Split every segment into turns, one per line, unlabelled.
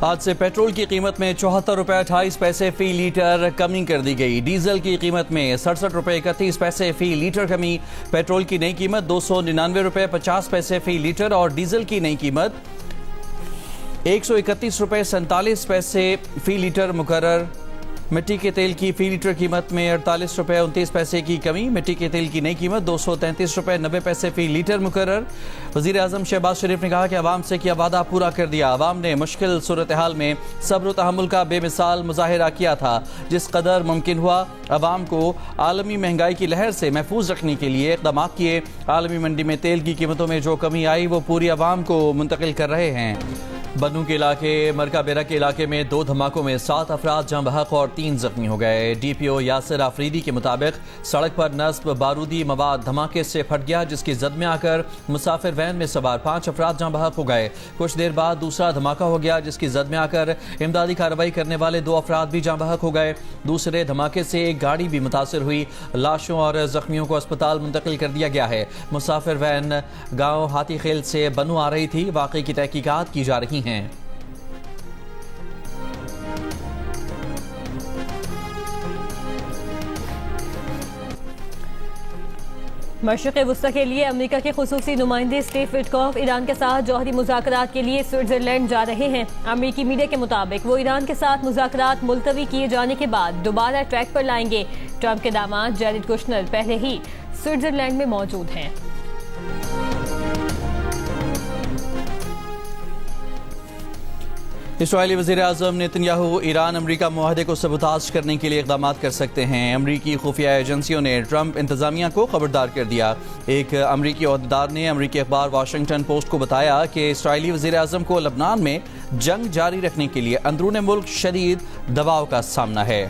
आज से पेट्रोल की कीमत में 74 रुपये 28 पैसे फी लीटर कमी कर दी गई। डीजल की कीमत में 67 रुपये 31 पैसे फी लीटर कमी। पेट्रोल की नई कीमत 299 रुपये 50 पैसे फी लीटर और डीजल की नई कीमत 131 रुपये 47 पैसे फी लीटर मुकर्रर। मिट्टी के तेल की फी लीटर कीमत में 48 रुपये 29 पैसे की कमी। मिट्टी के तेल की नई कीमत 233 रुपये 90 पैसे फी लीटर मुकर्रर। वज़ीर आज़म शहबाज शरीफ ने कहा कि अवाम से किया वादा पूरा कर दिया। अवाम ने मुश्किल सूरत हाल में सब्र तहम्मुल का बेमिसाल मुजाहिरा किया था। जिस कदर मुमकिन हुआ अवाम को आलमी महंगाई की लहर से महफूज रखने के लिए इक़दाम किए। आलमी मंडी में तेल की कीमतों में जो कमी आई वो पूरी अवाम को मुंतकिल कर रहे हैं। बन्नू के इलाके मरकाबेरा के इलाके में 2 धमाकों में 7 अफराद जम बहक और 3 जख्मी हो गए। DPO यासिर आफरीदी के मुताबिक सड़क पर नस्ब बारूदी मवाद धमाके से फट गया, जिसकी जद में आकर मुसाफिर वैन में सवार 5 अफराद जम बहक हो गए। कुछ देर बाद दूसरा धमाका हो गया, जिसकी जद में आकर इमदादी कार्रवाई करने वाले 2 अफराद भी जम बहक हो गए। दूसरे धमाके से एक गाड़ी भी मुतासर हुई। लाशों और जख्मियों को अस्पताल मुंतकिल कर दिया गया है। मुसाफिर वैन गाँव हाथी खेल से बन्नू आ रही थी। वाक़ई की तहकीकात की जा रही हैं।
मशरिक़ वुस्ता के लिए अमेरिका के खुसूसी नुमाइंदे स्टीव विटकॉफ ईरान के साथ जौहरी मुज़ाकरात के लिए स्विट्जरलैंड जा रहे हैं। अमेरिकी मीडिया के मुताबिक वो ईरान के साथ मुज़ाकरात मुलतवी किए जाने के बाद दोबारा ट्रैक पर लाएंगे। ट्रंप के दामाद जैरेड कुशनर पहले ही स्विट्जरलैंड में मौजूद हैं।
इस्राईली वज़ीर आज़म नेतन्याहू ईरान अमरीका मुआहदे को सबूताज करने के लिए इक़दाम कर सकते हैं। अमरीकी खुफिया एजेंसियों ने ट्रंप इंतज़ामिया को खबरदार कर दिया। एक अमरीकी ओहदेदार ने अमरीकी अखबार वाशिंगटन पोस्ट को बताया कि इस्राईली वज़ीर आज़म को लबनान में जंग जारी रखने के लिए अंदरूनी मुल्क शदीद दबाव का सामना है।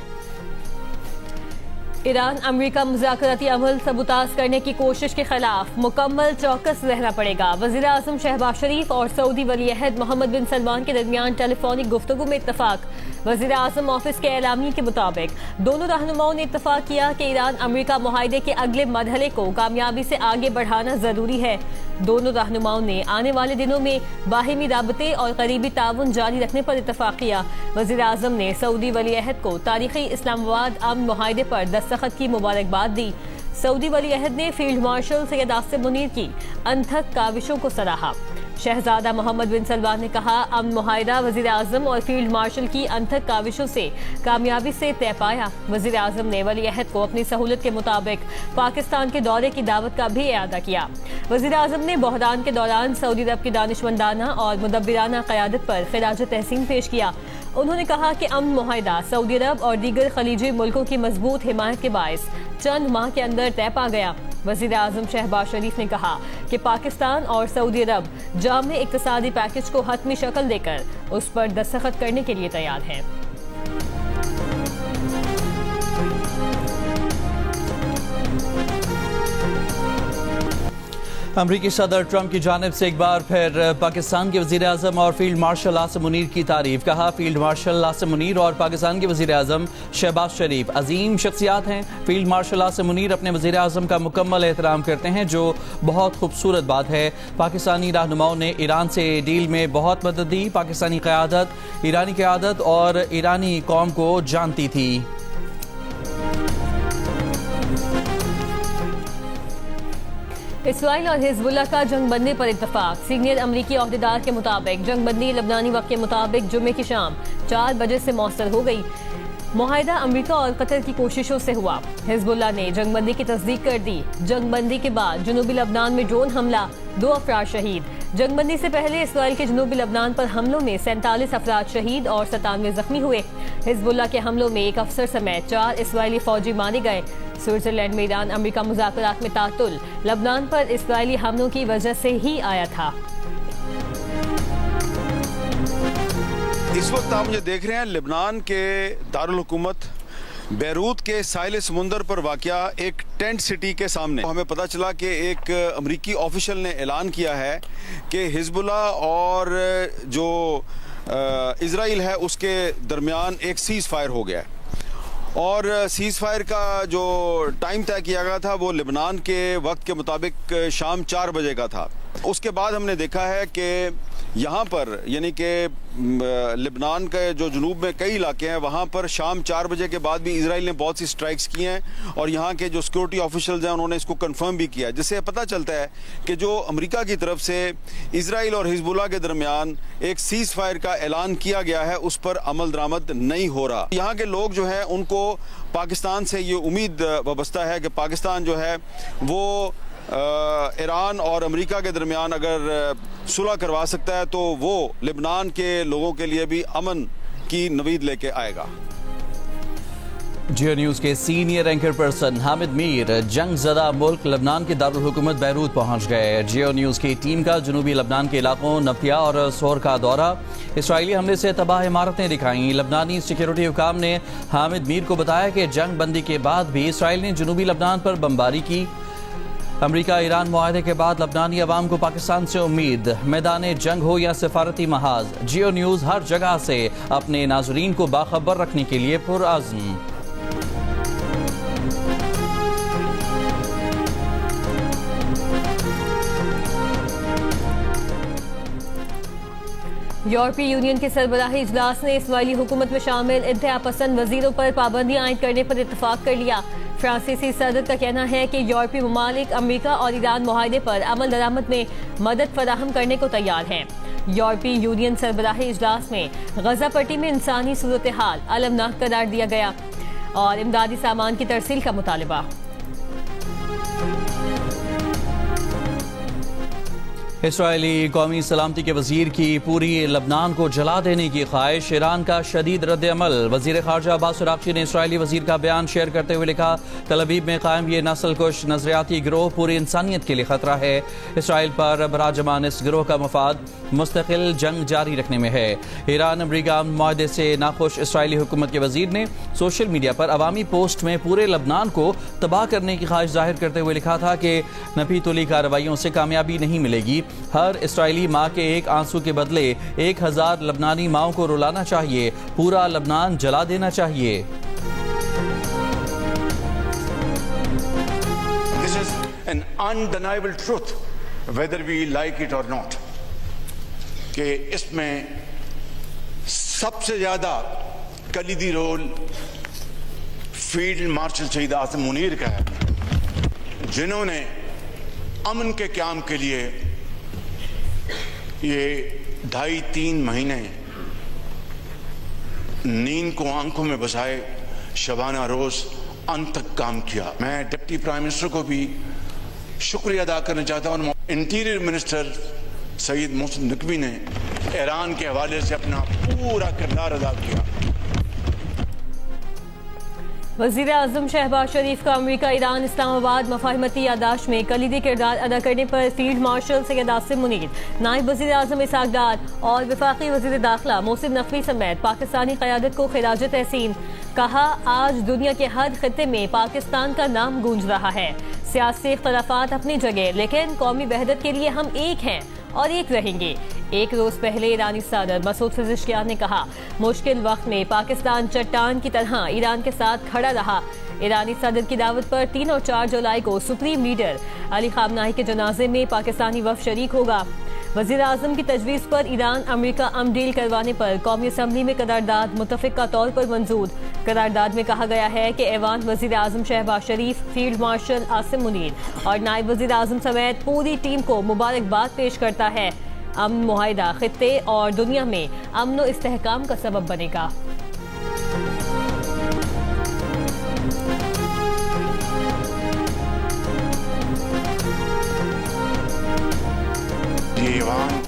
ईरान अमेरिका मुज़ाकराती अमल सबूताज करने की कोशिश के खिलाफ मुकम्मल चौकस रहना पड़ेगा। वज़ीर आज़म शहबाज शरीफ और सऊदी वली अहद मोहम्मद बिन सलमान के दरमियान टेलीफोनिक गुफ्तगू में इत्तफाक। वज़ीर आज़म ऑफिस के एलामी के मुताबिक दोनों रहनुमाओं ने इत्तफाक किया कि ईरान अमेरिका मुआहदे के अगले मरहले को कामयाबी से आगे बढ़ाना जरूरी है। दोनों रहनुमाओं ने आने वाले दिनों में बाहिमी राबते और करीबी ताउन जारी रखने पर इत्तफाक किया। वज़ीर आज़म ने सऊदी वली अहद को तारीखी इस्लामाबाद अमन मुआहदे पर दस्तखत की मुबारकबाद दी। सऊदी वली अहद ने फील्ड मार्शल सैयद आसिम मुनीर की अनथक काविशों को सराहा। शहजादा मोहम्मद बिन सलमान ने कहा, अमन मुआहिदा वज़ीर आज़म और फील्ड मार्शल की अनथक काविशों से कामयाबी से तय पाया। वज़ीर आज़म ने वली अहद को अपनी सहूलत के मुताबिक पाकिस्तान के दौरे की दावत का भी इआदा किया। वज़ीर आज़म ने बहरान के दौरान सऊदी अरब की दानिशमंदाना और मुदब्बिराना क़यादत पर खिराज तहसीन पेश किया। उन्होंने कहा कि अमन मुआहिदा सऊदी अरब और दीगर खलीजी मुल्कों की मजबूत हिमायत के बायस चंद माह के अंदर तय पा गया। वज़ीर आज़म शहबाज शरीफ ने कहा कि पाकिस्तान और सऊदी अरब जामे इक़्तिसादी पैकेज को हतमी शक्ल देकर उस पर दस्तखत करने के लिए तैयार हैं।
अमरीकी सदर ट्रंप की जानिब से एक बार फिर पाकिस्तान के वज़ीर आज़म और फील्ड मार्शल आसिम मुनीर की तारीफ। कहा, फील्ड मार्शल आसिम मुनीर और पाकिस्तान के वज़ीर आज़म शहबाज शरीफ अजीम शख्सियात हैं। फील्ड मार्शल आसिम मुनीर अपने वज़ीर आज़म का मुकम्मल एहतराम करते हैं, जो बहुत खूबसूरत बात है। पाकिस्तानी रहनुमाओं ने ईरान से डील में बहुत मदद दी। पाकिस्तानी क़यादत ईरानी क़यादत और ईरानी कौम को जानती थी।
इसराइल और हिजबुल्लाह का जंगबंदी पर इत्तफाक। सीनियर अमरीकी ओहदेदार के मुताबिक जंगबंदी लबनानी वक्त के मुताबिक जुमे की शाम 4 बजे से मौसर हो गई। मुआहिदा अमरीका और कतर की कोशिशों से हुआ। हिजबुल्लाह ने जंगबंदी की तस्दीक कर दी। जंगबंदी के बाद जनूबी लबनान में ड्रोन हमला, 2 अफराद शहीद। जंगबंदी से पहले इसराइल के जनूबी लबनान पर हमलों में 47 अफराद शहीद और 97 जख्मी हुए। हिजबुल्लाह के हमलों में एक अफसर समेत 4 इसराइली फौजी मारे गए। स्विट्जरलैंड में ईरान अमेरिका मुज़ाकरात में तातुल लबनान पर इसराइली हमलों की वजह से ही आया था।
इस वक्त आप मुझे देख रहे हैं लेबनान के दारुल हुकूमत बैरूत के साहिल समुंदर पर वाक़या एक टेंट सिटी के सामने हमें पता चला कि एक अमरीकी ऑफिशियल ने ऐलान किया है कि हिजबुल्लाह और जो इजराइल है उसके दरमियान एक सीज़ फायर हो गया है। और सीज़ फायर का जो टाइम तय किया गया था वो लेबनान के वक्त के मुताबिक शाम 4 बजे का था। उसके बाद हमने देखा है कि यहाँ पर यानी कि लेबनान के जो जुनूब में कई इलाके हैं वहाँ पर शाम 4 बजे के बाद भी इजराइल ने बहुत सी स्ट्राइक्स की हैं और यहाँ के जो सिक्योरिटी ऑफिशियल्स हैं उन्होंने इसको कंफर्म भी किया, जिससे पता चलता है कि जो अमेरिका की तरफ से इजराइल और हिजबुल्लाह के दरमियान एक सीज फायर का ऐलान किया गया है उस पर अमल दरामद नहीं हो रहा। यहाँ के लोग जो हैं उनको पाकिस्तान से ये उम्मीद वाबस्ता है कि पाकिस्तान जो है वो ईरान और अमेरिका के दरमियान अगर सुलह करवा सकता है तो वो लेबनान के लोगों के लिए भी अमन की नवीद लेके आएगा।
जियो न्यूज के senior anchor person Hamid Mir जंग ज़दा मुल्क लेबनान के दारुल हुकूमत बैरूत पहुंच गए। जियो न्यूज की टीम का जनूबी लेबनान के इलाकों नफ्तिया और सोर का दौरा, इसराइली हमले से तबाह इमारतें दिखाई। लेबनानी सिक्योरिटी हुकाम ने हामिद मीर को बताया कि जंग बंदी के बाद भी इसराइल ने जनूबी लेबनान पर बमबारी की। अमेरिका ईरान मुआहदे के बाद लबनानी अवाम को पाकिस्तान से उम्मीद, मैदान जंग हो या सिफारती महाज, जियो न्यूज हर जगह से अपने नाजरीन को बाखबर रखने के लिए पुरअज़्म।
यूरोपीय यूनियन के सरबराही इजलास ने इसराइली हुकूमत में शामिल इंतहा पसंद वजीरों पर पाबंदी आयद करने पर इतफाक कर लिया। फ्रांसीसी सदर का कहना है कि यूरोपीय ममालिक अमेरिका और ईरान मुआहदे पर अमल दरामद में मदद फराहम करने को तैयार हैं। यूरोपीय यूनियन सरबराही इजलास में गजा पट्टी में इंसानी सूरत हाल अलमनाक करार दिया गया और इमदादी सामान की तरसील का मुतालबा।
इसराइली कौमी सलामती के वजीर की पूरी लबनान को जला देने की ख्वाहिश, ईरान का शदीद रद्द-ए-अमल। वजीर खारजा अब्बास अरागची ने इसराइली वजीर का बयान शेयर करते हुए लिखा, तल अवीव में कायम ये नस्ल कुश नजरियाती गिरोह पूरी इंसानियत के लिए खतरा है। इसराइल पर बराजमान इस गिरोह का मफाद मुस्तकिल जंग जारी रखने में है। ईरान अमरीका मुआहदे से नाखुश इसराइली हुकूमत के वजीर ने सोशल मीडिया पर अवामी पोस्ट में पूरे लबनान को तबाह करने की ख्वाहिश जाहिर करते हुए लिखा था कि नफी तुली कार्रवाइयों से कामयाबी नहीं मिलेगी। हर इसराइली माँ के एक आंसू के बदले 1000 लबनानी माओं को रुलाना चाहिए, पूरा लबनान जला देना चाहिए।
This is an undeniable truth, whether we like it or not, कि इसमें सबसे ज्यादा कलीदी रोल फील्ड मार्शल शहीद आसिम मुनीर का है, जिन्होंने अमन के क़याम के लिए ये 2.5-3 महीने नींद को आंखों में बसाए शबाना रोज अंत तक काम किया। मैं डिप्टी प्राइम मिनिस्टर को भी शुक्रिया अदा करना चाहता हूँ। इंटीरियर मिनिस्टर सईद मोहसिन नकवी ने ईरान के हवाले से अपना पूरा किरदार अदा किया।
वज़ीर आज़म शहबाज शरीफ का अमेरिका ईरान इस्लामाबाद मफाहमती यादाश्त में कलीदी किरदार अदा करने पर फील्ड मार्शल सैयद आसिम मुनीर, नायब वज़ीर आज़म इसहाक डार और वफाकी वज़ीर दाखिला मोहसिन नकवी समेत पाकिस्तानी क़यादत को खिराज तहसीन। कहा, आज दुनिया के हर खित्ते में पाकिस्तान का नाम गूंज रहा है। सियासी इख्तलाफात अपनी जगह, लेकिन कौमी वहदत के लिए हम एक हैं और एक रहेंगे। एक रोज पहले ईरानी सदर मसूद पेज़ेश्कियान ने कहा, मुश्किल वक्त में पाकिस्तान चट्टान की तरह ईरान के साथ खड़ा रहा। ईरानी सदर की दावत पर 3 और 4 जुलाई को सुप्रीम लीडर अली खामनाई के जनाजे में पाकिस्तानी वफ़द शरीक होगा। वज़ीर आज़म की तजवीज़ पर ईरान अमेरिका अम डील करवाने पर कौमी असम्बली में करारदाद मुतफ़िक़ा तौर पर मंजूर। करारदाद में कहा गया है कि ऐवान वज़ीर आज़म शहबाज शरीफ, फील्ड मार्शल आसिम मुनीर और नायब वज़ीर आज़म समेत पूरी टीम को मुबारकबाद पेश करता है। अमन मुआहिदा खित्ते और दुनिया में अमन व इस्तेहकाम का सबब बनेगा।
ईरान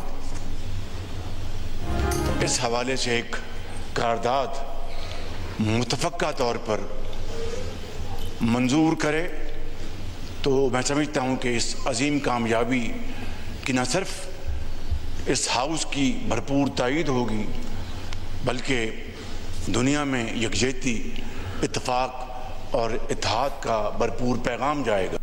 इस हवाले से एक करारदाद मुतफ़क्का तौर पर मंजूर करे तो मैं समझता हूँ कि इस अजीम कामयाबी की न सिर्फ इस हाउस की भरपूर तायीद होगी, बल्कि दुनिया में यकजहती, इत्तेफाक और इत्तेहाद का भरपूर पैगाम जाएगा।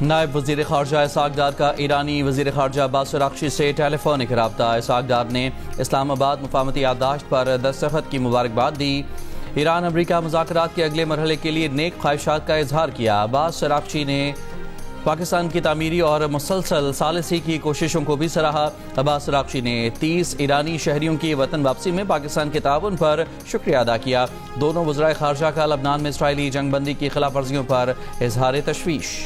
नायब वज़ीर ख़ारजा इसहाक डार का ईरानी वज़ीर ख़ारजा अब्बास अरागची से टेलीफोनिक रब्ता। इसहाक डार ने इस्लामाबाद मुफाहमती यादाश्त पर दस्तखत की मुबारकबाद दी। ईरान अमरीका मुज़ाकरात के अगले मरहले के लिए नेक ख्वाहिशात का इजहार किया। अब्बास अरागची ने पाकिस्तान की तामीरी और मुसलसल सालिसी की कोशिशों को भी सराहा। अब्बास राक्शी ने 30 ईरानी शहरियों की वतन वापसी में पाकिस्तान के ताउन पर शुक्रिया अदा किया। दोनों वज़राए ख़ारजा का लबनान में इसराइली जंगबंदी की खिलाफ वर्जियों पर इजहार तशवीश।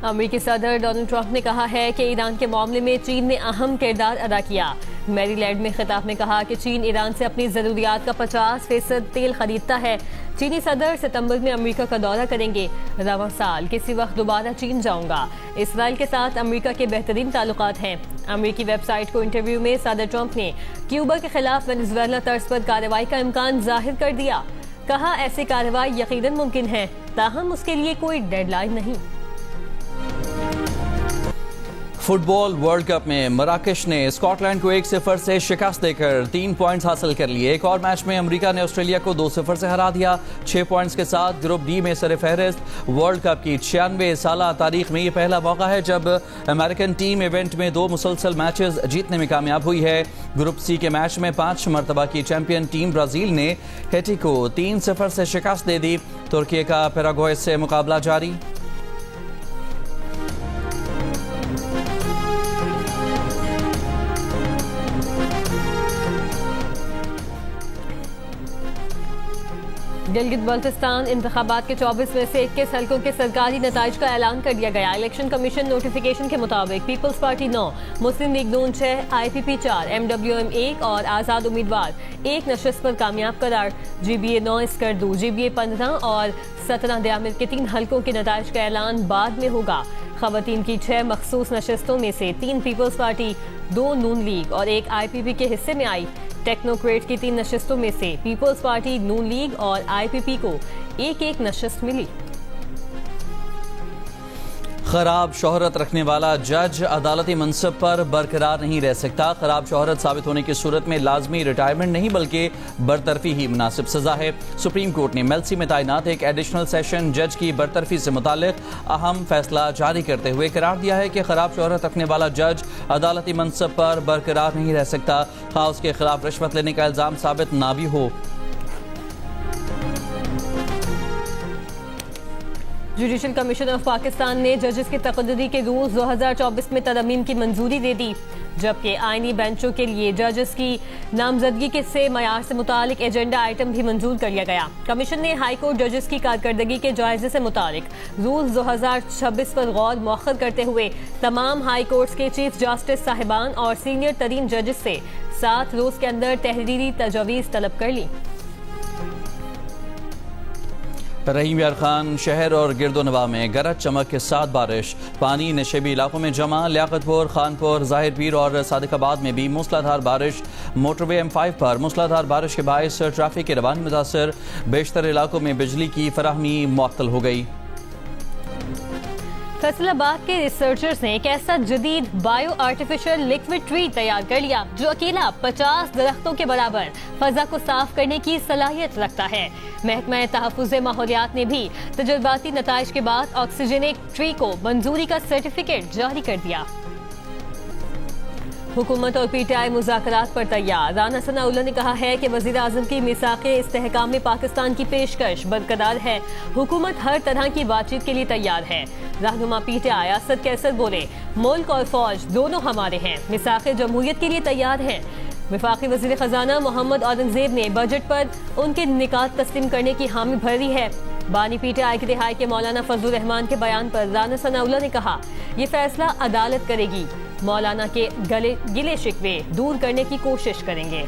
अमेरिकी सदर डोनाल्ड ट्रंप ने कहा है कि ईरान के मामले में चीन ने अहम किरदार अदा किया। मैरीलैंड में खिताब में कहा कि चीन ईरान से अपनी ज़रूरियात का 50% तेल खरीदता है। चीनी सदर सितंबर में अमेरिका का दौरा करेंगे। रवां साल किसी वक्त दोबारा चीन जाऊंगा। इसराइल के साथ अमेरिका के बेहतरीन ताल्लुकात हैं। अमेरिकी वेबसाइट को इंटरव्यू में सदर ट्रंप ने क्यूबा के खिलाफ वेनेजुएला तर्ज पर कार्रवाई का इम्कान जाहिर कर दिया। कहा ऐसी कार्रवाई यकीनन मुमकिन है, ताहम उसके लिए कोई डेडलाइन नहीं।
फुटबॉल वर्ल्ड कप में मराकश ने स्कॉटलैंड को 1-0 से शिकस्त देकर 3 पॉइंट्स हासिल कर लिए। एक और मैच में अमेरिका ने ऑस्ट्रेलिया को 2-0 से हरा दिया। 6 पॉइंट्स के साथ ग्रुप डी में सरफहरिस्त। वर्ल्ड कप की 96 साला तारीख में ये पहला मौका है जब अमेरिकन टीम इवेंट में 2 मुसलसल मैचेस जीतने में कामयाब हुई है। ग्रुप सी के मैच में 5 मरतबा की चैंपियन टीम ब्राजील ने हैटी को 3-0 से शिकस्त दे दी। तुर्की का पैराग्वे से मुकाबला जारी।
गिलगित बल्तिस्तान इंतखाबात के 24 में से 21 हल्कों के सरकारी नताइज का ऐलान कर दिया गया। इलेक्शन कमीशन नोटिफिकेशन के मुताबिक पीपल्स पार्टी 9, मुस्लिम लीग नून 6, IPP 4, MWM 1 और आज़ाद उम्मीदवार 1 नशस्त पर कामयाब करार। GBA 9 स्कर्दू, GBA 15 और 17 दयामिर के 3 हल्कों के नताइज का ऐलान बाद में होगा। खवातीन की 6 मखसूस नशस्तों में से 3 पीपल्स पार्टी, 2 नून लीग और 1 IPP के हिस्से में आई। टेक्नोक्रेट की 3 नशस्तों में से पीपल्स पार्टी, नून लीग और IPP को 1-1 नशस्त मिली।
खराब शोहरत रखने वाला जज अदालती मनसब पर बरकरार नहीं रह सकता। खराब शोहरत साबित होने की सूरत में लाजमी रिटायरमेंट नहीं बल्कि बरतरफी ही मुनासिब सजा है। सुप्रीम कोर्ट ने मेल्सी में तैनात एक एडिशनल सेशन जज की बरतरफी से मुतालिक अहम फैसला जारी करते हुए करार दिया है कि खराब शोहरत रखने वाला जज अदालती मनसब पर बरकरार नहीं रह सकता, खा उसके खिलाफ रिश्वत लेने का इल्जाम साबित ना भी हो।
जुडिशल कमीशन ऑफ पाकिस्तान ने जजेस के तकद्दुरी के रूल्स 2024 में तरमीम की मंजूरी दे दी, जबकि आईनी बेंचों के लिए जजेस की नामजदगी के से मयार से मुतालिक एजेंडा आइटम भी मंजूर कर लिया गया। कमीशन ने हाई कोर्ट जजेस की कारकर्दगी के जायजे से मुतालिक रूल्स 2026 पर गौर मौखर करते हुए तमाम हाई कोर्ट्स के चीफ जस्टिस साहिबान और सीनियर तरीन जजेस से 7 रोज के अंदर तहरीरी तजवीज़ तलब कर ली।
रहीम यार खान शहर और गिरदोनवा में गरज चमक के साथ बारिश। पानी नशेबी इलाकों में जमा। लियाकतपुर, खानपुर, जाहिर पीर और सादिकाबाद में भी मूसलाधार बारिश। मोटरवे M5 पर मूसलाधार बारिश के बायस ट्रैफिक की रवानी मुतासर। बेशतर इलाकों में बिजली की फराहमी मुअत्तल हो गई।
फैसलाबाद के रिसर्चर्स ने एक ऐसा जदीद बायो आर्टिफिशियल लिक्विड ट्री तैयार कर लिया जो अकेला 50 दरख्तों के बराबर फजा को साफ करने की सलाहियत रखता है। महकमा तहफ़्फ़ुज़ माहौलियात ने भी तजुर्बाती नताइज के बाद ऑक्सीजनेट ट्री को मंजूरी का सर्टिफिकेट जारी कर दिया। हुकूमत और PTI मुज़ाकरात पर तैयार। राना सनाउल्लाह ने कहा है कि वज़ीर आज़म की मिसाक़े इस्तेहकाम में पाकिस्तान की पेशकश बरकरार है। हुकूमत हर तरह की बातचीत के लिए तैयार है। रहनुमा PTI असद कैसर बोले, मुल्क और फौज दोनों हमारे हैं, मिसाक़े जमहूरियत के लिए तैयार हैं। वफाकी वज़ीर ख़जाना मोहम्मद औरंगज़ेब ने बजट पर उनके निकात तस्लीम करने की हामी भरी है। बानी PTI के रिहाई के मौलाना फजलुर रहमान के बयान पर राना सनाउल्लाह ने कहा, ये फैसला अदालत करेगी, मौलाना के गिले शिकवे दूर करने की कोशिश करेंगे।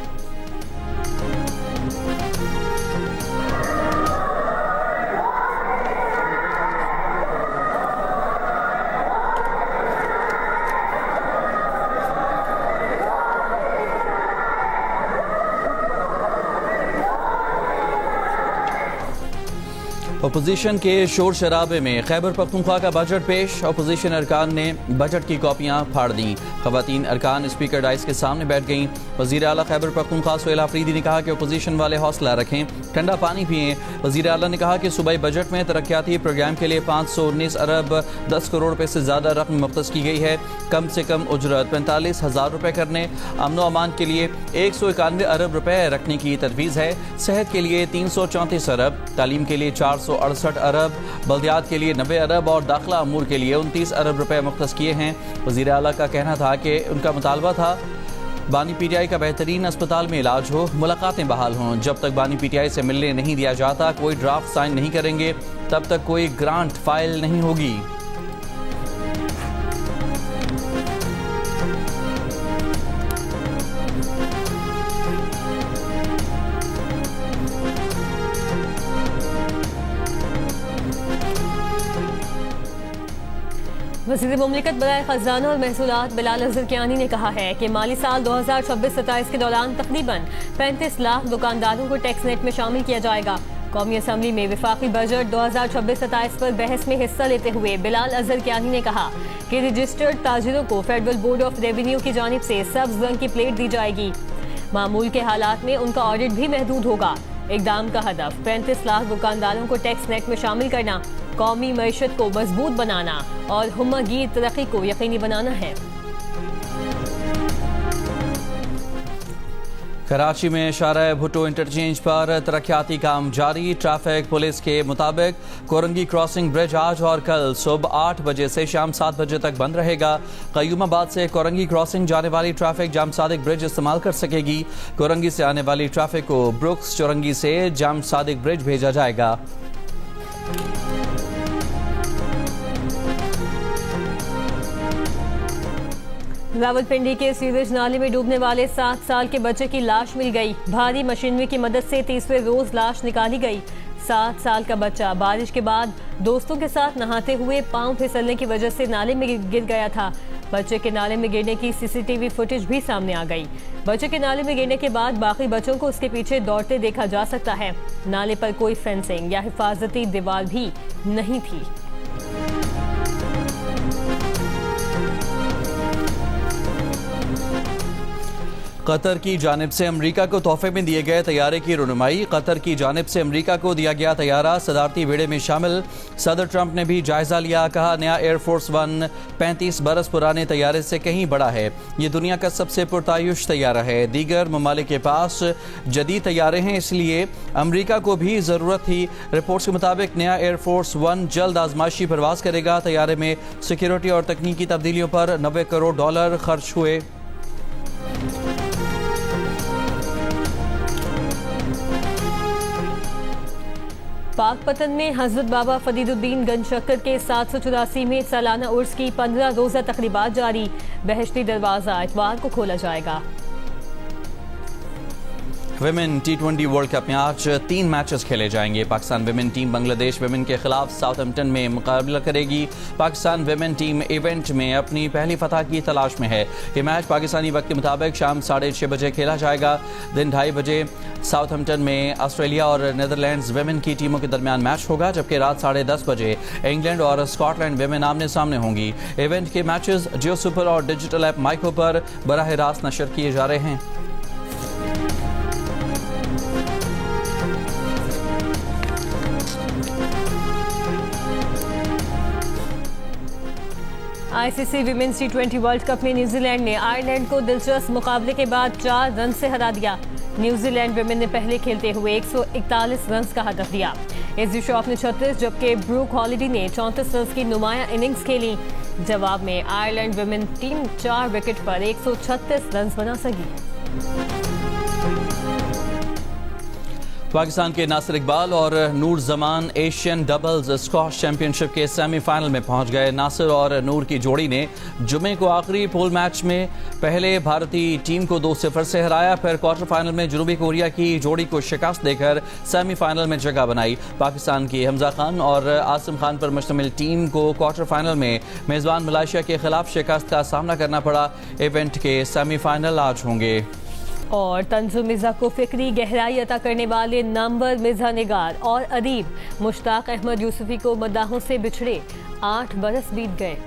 अपोजिशन के शोर शराबे में खैबर पख्तूनख्वा का बजट पेश। अपोजिशन अरकान ने बजट की कॉपियां फाड़ दी। खवातीन अरकान स्पीकर डाइस के सामने बैठ गईं। वज़ीर आला खैबर पख्तूनख्वा सुहेल आफरीदी ने कहा कि अपोजिशन वाले हौसला रखें, ठंडा पानी पिएं। वज़ीर आला ने कहा कि सूबाई बजट में तरक्याती प्रोग्राम के लिए 519 अरब 10 करोड़ रुपए से ज़्यादा रकम मुख्तस की गई है। कम से कम उजरत 45,000 रुपए करने, अमन व अमान के लिए 191 अरब रुपए रखने की तजवीज़ है। सेहत के लिए 334 अरब, तालीम के लिए 400 468 अरब, बल्दियात के लिए 90 अरब और दाखिला अमूर के लिए 29 अरब रुपए मुख्तस किए हैं। वज़ीर आला का कहना था कि उनका मुतालबा था बानी पीटीआई का बेहतरीन अस्पताल में इलाज हो, मुलाकातें बहाल हों। जब तक बानी पीटीआई से मिलने नहीं दिया जाता, कोई ड्राफ्ट साइन नहीं करेंगे, तब तक कोई ग्रांट फाइल नहीं होगी।
वज़ीर मुमलिकत बराए खजाना और महसूलात बिलाल अज़हर कियानी ने कहा है कि माली साल 2026-27 के दौरान तकरीबन 35 लाख दुकानदारों को टैक्स नेट में शामिल किया जाएगा। कौमी असम्बली में विफाकी बजट 2026-27 पर बहस में हिस्सा लेते हुए बिलाल अज़हर कियानी ने कहा कि रजिस्टर्ड ताजिरों को फेडरल बोर्ड ऑफ रेवेन्यू की जानिब से सब्ज़ रंग की प्लेट दी जाएगी। मामूल के हालात में उनका ऑडिट भी महदूद होगा। इक़दाम का हदफ 35 लाख दुकानदारों को टैक्स नेट में शामिल करना, कौमी मईशत को मजबूत बनाना और हुम्मागीर तरक्की को यकीनी बनाना है।
कराची में शाहराह भुट्टो इंटरचेंज पर तरक्याती काम जारी। ट्रैफिक पुलिस के मुताबिक कोरंगी क्रॉसिंग ब्रिज आज और कल सुबह 8 बजे से शाम 7 बजे तक बंद रहेगा। कयूमाबाद से कोरंगी क्रॉसिंग जाने वाली ट्रैफिक जाम सादिक ब्रिज इस्तेमाल कर सकेगी। कोरंगी से आने वाली ट्रैफिक को ब्रुक्स चौरंगी से जाम सादिक ब्रिज भेजा जाएगा।
रावलपिंडी के सीवेज नाले में डूबने वाले 7 साल के बच्चे की लाश मिल गई। भारी मशीनरी की मदद से 30वें रोज लाश निकाली गई। 7 साल का बच्चा बारिश के बाद दोस्तों के साथ नहाते हुए पांव फिसलने की वजह से नाले में गिर गया था। बच्चे के नाले में गिरने की सीसीटीवी फुटेज भी सामने आ गई। बच्चे के नाले में गिरने के बाद बाकी बच्चों को उसके पीछे दौड़ते देखा जा सकता है। नाले पर कोई फेंसिंग या हिफाजती दीवार भी नहीं थी।
कतर की जानिब से अमरीका को तोहफे में दिए गए तैयारे की रुनुमाई। कतर की जानिब से अमरीका को दिया गया तैयारा सदारती बेड़े में शामिल। सदर ट्रंप ने भी जायजा लिया। कहा, नया एयरफोर्स 1 35 बरस पुराने तैयारे से कहीं बड़ा है। ये दुनिया का सबसे पुरतायुश तैयारा है। दीगर ममालिक के पास जदीद तैयारे हैं, इसलिए अमरीका को भी ज़रूरत थी। रिपोर्ट्स के मुताबिक नया एयरफोर्स 1 जल्द आजमाइशी परवाज करेगा। तैयारे में सिक्योरिटी और तकनीकी तब्दीलियों पर $90 करोड़ खर्च हुए।
पाकपतन में हजरत बाबा फरीदुद्दीन गंज शक्कर के 784 में सालाना उर्स की 15 रोज़ा तकरीबात जारी। बहश्ती दरवाज़ा इतवार को खोला जाएगा।
विमेन T20 वर्ल्ड कप में आज 3 मैचेस खेले जाएंगे। Pakistan women team Bangladesh women के खिलाफ साउथहैम्पटन में मुकाबला करेगी। पाकिस्तान विमेन टीम इवेंट में अपनी पहली फतह की तलाश में है। ये मैच पाकिस्तानी वक्त के मुताबिक शाम 6:30 बजे खेला जाएगा। दिन 2:30 बजे साउथहैम्पटन में ऑस्ट्रेलिया और नीदरलैंड्स विमेन की टीमों के दरमियान मैच होगा, जबकि रात 10:30 बजे इंग्लैंड और स्कॉटलैंड विमेन आमने सामने होंगी। इवेंट के मैचेस जियो सुपर और डिजिटल ऐप माइको पर बराह रास्त नशर किए जा रहे हैं।
ICC women's T20 world cup में न्यूजीलैंड ने आयरलैंड को दिलचस्प मुकाबले के बाद 4 रन से हरा दिया। न्यूजीलैंड विमेन ने पहले खेलते हुए 141 रन का हदफ दिया। एजी श्रॉफ ने 36 जबकि ब्रूक हॉलिडे ने 34 रन की नुमाया इनिंग्स खेली। जवाब में आयरलैंड विमेन टीम 4 विकेट पर 136 रन बना सकी।
पाकिस्तान के नासिर इकबाल और Noor Zaman Asian doubles squash championship के सेमीफाइनल में पहुंच गए। नासिर और नूर की जोड़ी ने जुमे को आखिरी पूल मैच में पहले भारतीय टीम को 2-0 से हराया, फिर क्वार्टर फाइनल में जनूबी कोरिया की जोड़ी को शिकस्त देकर सेमीफाइनल में जगह बनाई। पाकिस्तान की हमजा खान और आसिम खान पर मुश्तमिल टीम को क्वार्टर फाइनल में मेजबान मलेशिया के खिलाफ शिकस्त का सामना करना पड़ा। इवेंट के सेमीफाइनल आज होंगे।
और तंजुम मिर्जा को फिक्री गहराई अता करने वाले नामवर मिर्जा निगार और अदीब मुश्ताक अहमद यूसुफी को मद्दाहों से बिछड़े 8 बरस बीत गए।